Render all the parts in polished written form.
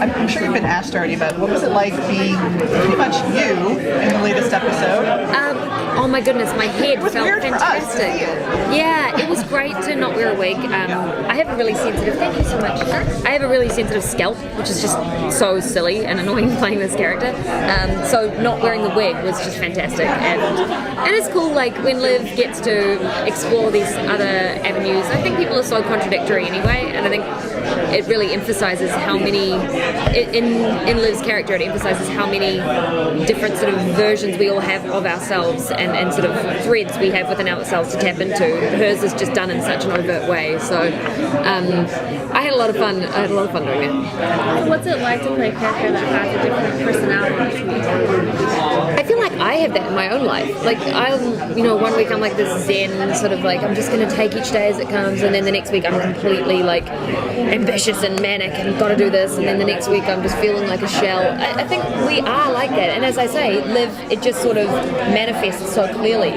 I'm sure you've been asked already, but what was it like being pretty much you in the latest episode? Oh my goodness, my head felt weird fantastic. for us to see it. Yeah, it was great to not wear a wig. I have a really sensitive, thank you so much. I have a really sensitive scalp, which is just so silly and annoying playing this character. So not wearing the wig was just fantastic. And it's cool, like, when Liv gets to explore these other avenues. I think people are so contradictory anyway, and I think it really emphasizes how many, in Liv's character, it emphasizes how many different sort of versions we all have of ourselves and sort of threads we have within ourselves to tap into. Hers is just done in such an overt way. So I had a lot of fun. Doing it. What's it like to play a character that has a different personality? I feel like I have that in my own life. Like, one week I'm like this zen sort of like, I'm just going to take each day as it comes, and then the next week I'm completely like ambitious and manic and got to do this, and then the next week I'm just feeling like a shell. I think we are like that, and as I say, Liv, it just sort of manifests so clearly,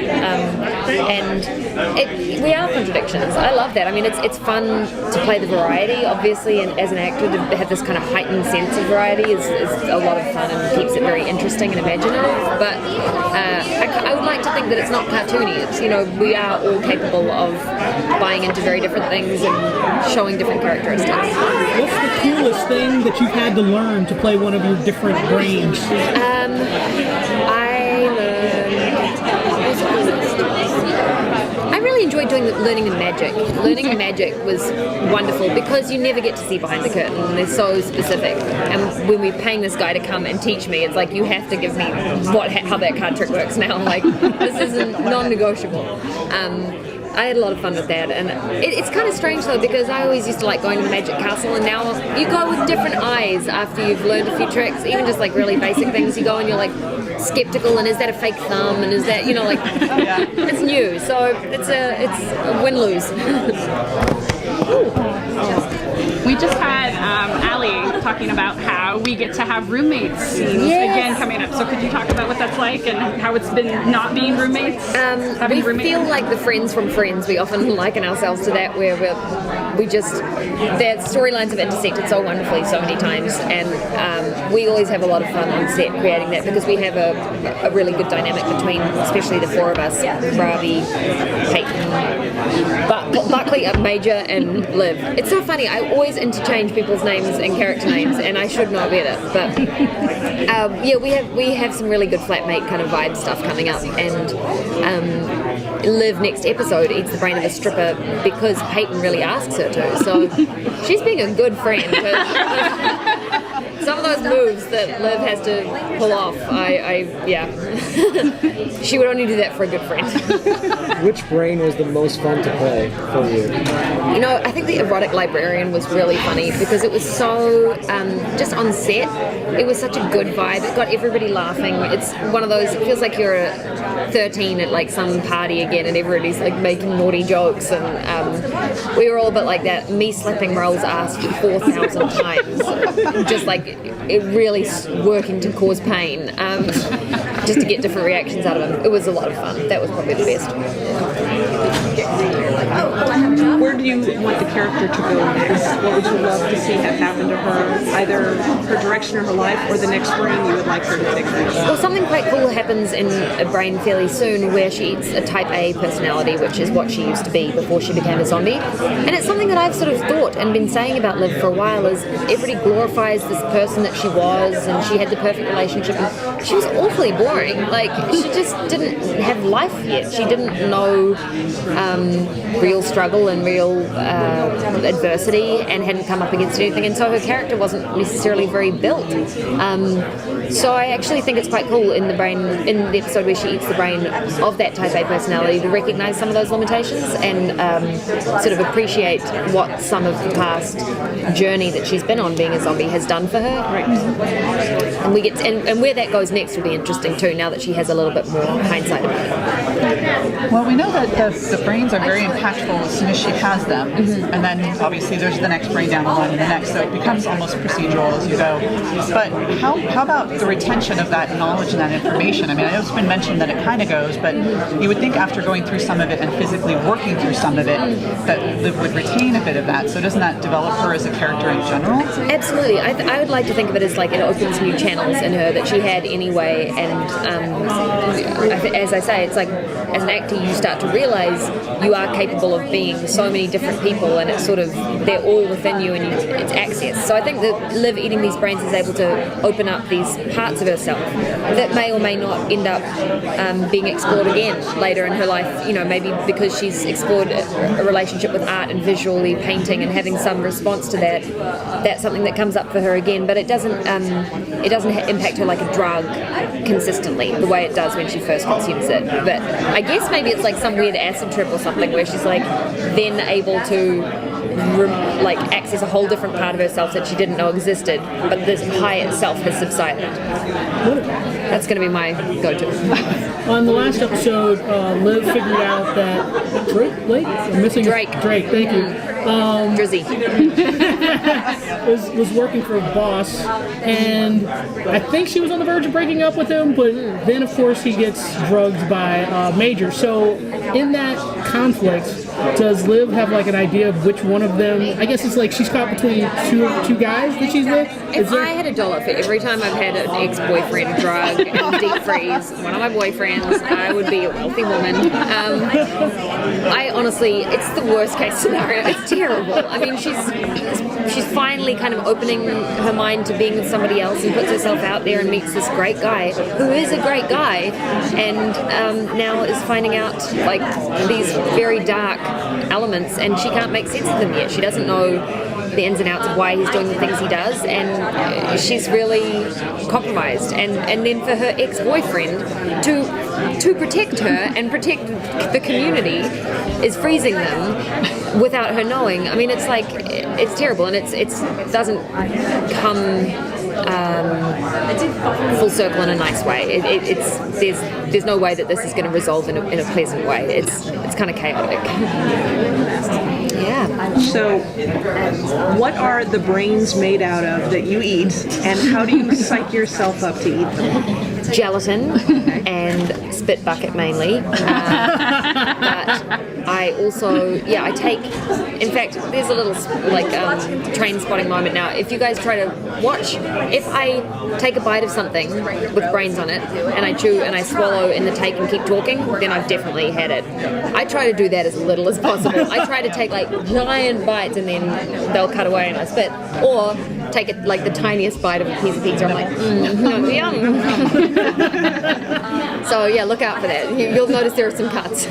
we are contradictions. I love that. I mean, it's fun to play the variety, obviously, and as an actor to have this kind of heightened sense of variety is a lot of fun and keeps it very interesting and imaginative. But I would like to think that it's not cartoony. It's, we are all capable of buying into very different things and showing different characteristics. What's the coolest thing that you've had to learn to play one of your different brains? I really enjoyed learning the magic. Learning the magic was wonderful because you never get to see behind the curtain. They're so specific. And when we're paying this guy to come and teach me, it's like, you have to give me how that card trick works now. Like, this is non-negotiable. I had a lot of fun with that, and it's kind of strange though, because I always used to like going to the Magic Castle, and now you go with different eyes after you've learned a few tricks, even just like really basic things. You go and you're like skeptical, and is that a fake thumb, and is that, it's new, so it's a win-lose. We just had Allie talking about how we get to have roommates scenes again coming up. So could you talk about what that's like and how it's been not being roommates? We feel like the friends from Friends. We often liken ourselves to that, where their storylines have intersected so wonderfully so many times, and we always have a lot of fun on set creating that, because we have a really good dynamic between, especially the four of us, Ravi, Peyton, Buckley, Major, and Liv. It's so funny, I always interchange people's names and character names, and I should know better, but we have some really good flatmate kind of vibe stuff coming up, and Liv next episode eats the brain of a stripper because Peyton really asks her to, so she's being a good friend. Some of those moves that Liv has to pull off, she would only do that for a good friend. Which brain was the most fun to play for you? I think the erotic librarian was really funny because it was so, just on set, it was such a good vibe. It got everybody laughing. It's one of those, it feels like you're 13 at like some party again and everybody's like making naughty jokes, and we were all a bit like that. Me slapping Merle's ass 4,000 times. Just like it really working to cause pain, just to get different reactions out of him. It was a lot of fun. That was probably the best. Where do you want the character to go next? What would you love to see have happen to her, either her direction or her life, or the next brain you would like her to take next? Well, something quite cool happens in a brain fairly soon, where she eats a type A personality, which is what she used to be before she became a zombie. And it's something that I've sort of thought and been saying about Liv for a while, is everybody glorifies this person that she was, and she had the perfect relationship, and she was awfully boring. Like, she just didn't have life yet. She didn't know real struggle and real adversity, and hadn't come up against anything, and so her character wasn't necessarily very built. So I actually think it's quite cool in the episode where she eats the brain of that type A personality, to recognise some of those limitations and sort of appreciate what some of the past journey that she's been on being a zombie has done for her. And we get and where that goes next will be interesting too. Now that she has a little bit more hindsight about it. Well, we know that the brains are very impactful as soon as she has them, and then obviously there's the next brain down the line and the next, so it becomes almost procedural as you go. But how about the retention of that knowledge and that information? I mean, I know it's been mentioned that it kind of goes, but you would think after going through some of it and physically working through some of it, that Liv would retain a bit of that. So doesn't that develop her as a character in general? Absolutely. I would like to think of it as like it opens new channels in her that she had anyway, and as I say, it's like as an actor you start to realise you are capable of being so many different people, and it's sort of they're all within you and it's access. So I think that Liv eating these brains is able to open up these parts of herself that may or may not end up being explored again later in her life, you know, maybe because she's explored a relationship with art and visually painting and having some response to that. That's something that comes up for her again, but it doesn't impact her like a drug consistently the way it does when she first consumes it. But I guess maybe it's like some weird acid trip or something where she's like then able to like access a whole different part of herself that she didn't know existed, but this high itself has subsided. That's going to be my go-to. On the last episode, Liv figured out that Drake, I'm missing Drake. Thank you. Drizzy. was working for a boss, and I think she was on the verge of breaking up with him, but then of course he gets drugged by Major. So in that conflict, does Liv have like an idea of which one of them? I guess it's like she's caught between two guys that she's with. If I had $1 for every time I've had an ex-boyfriend drug and deep freeze one of my boyfriends, I would be a wealthy woman. I honestly, it's the worst case scenario. It's terrible. I mean, she's finally kind of opening her mind to being with somebody else and puts herself out there and meets this great guy who is a great guy, and now is finding out like these very dark elements, and she can't make sense of them yet. She doesn't know the ins and outs of why he's doing the things he does, and she's really compromised. And then for her ex-boyfriend to protect her and protect the community is freezing them without her knowing. I mean, it's like it's terrible, and it doesn't come full circle in a nice way. There's no way that this is going to resolve in a pleasant way. It's kind of chaotic. Yeah. So, what are the brains made out of that you eat, and how do you psych yourself up to eat them? Gelatin and spit bucket mainly. But I also, I take, in fact, there's a little train spotting moment now. If you guys try to watch, if I take a bite of something with brains on it and I chew and I swallow in the take and keep talking, then I've definitely had it. I try to do that as little as possible. I try to take like giant bites and then they'll cut away and I spit, or take it like the tiniest bite of a piece of pizza. I'm like, yum. So yeah, look out for that. You'll notice there are some cuts.